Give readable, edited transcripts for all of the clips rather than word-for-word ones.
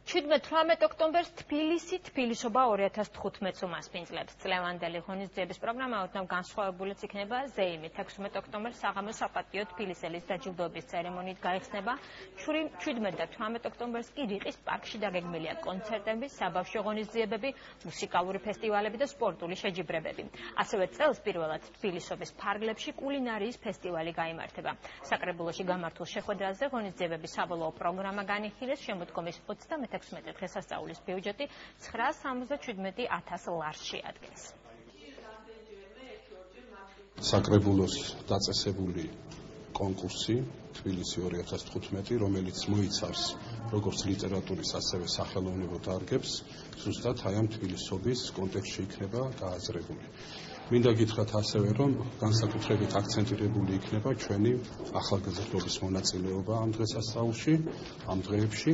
17-18 ოქტომბერს თბილისობა 2015 უმასპინძლებს. წლევანდელი ღონისძიების პროგრამა ოდნავ განსხვავებულიც იქნება ზეიმით. 16 ოქტომბერს საღამოს საპატიო თბილისელის დაჯილდოების ცერემონიით გაიხსნება. 17 და 18 ოქტომბერს კი რიყის პარკში დაგეგმილია კონცერტები, საბავშვო ღონისძიებები, მუსიკალური ფესტივალები და სპორტული შეჯიბრებები. ასევე წელს პირველად თბილისობის ფარგლებში კულინარიის ფესტივალი გაიმართება. საკრებულოში გამართულ შეხვედრაზე ღონისძიებების საბოლოო პროგრამა განიხილეს. შემოდგომის 36 დღესასწაულის ბიუჯეტი 977,000 ლარს შეადგენს. საკრებულოს დაწესებული კონკურსი თბილისი 2015, რომელიც მოიცავს როგორც ლიტერატურის, ასევე სახელოვნებო დარგებს, ზუსტად აი ამ თბილისობის კონტექსტში იქნება გააზრებული. მინდა გითხრათ ასევე, რომ განსაკუთრებით აქცენტირებული იქნება ჩვენი ახალგაზრდობის მონაწილეობა ამ დღესასწაულში, ამ დღეებში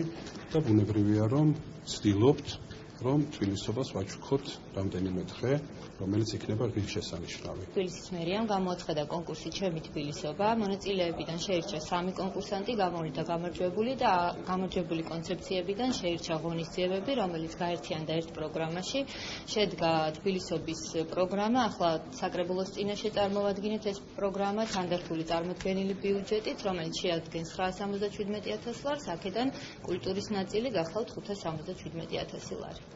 და ბუნებრივია, რომ ვცდილობთ, რომ თბილისობას ვაჩუქოთ რამდენიმე დღე, რომელიც იქნება ღირსშესანიშნავი. თბილისის მერიამ გამოაცხადა კონკურსი ჩემი თბილისობა. მონაწილეებიდან შეირჩა 3 კონკურსანტი, გამოვიდა გამარჯვებული და გამარჯვებული კონცეფციებიდან შეირჩა ღონისძიებები, რომელიც გაერთიანდა ერთ პროგრამაში. შედგა თბილისობის პროგრამა, ახლა საკრებულოს წინაშე წარმოვადგინეთ ეს პროგრამა თანდათული წარმოდგენილი ბიუჯეტით, რომელიც შეადგენს 977,000 ლარს, აქედან კულტურის ნაწილი გახლავთ 577,000 ლარი.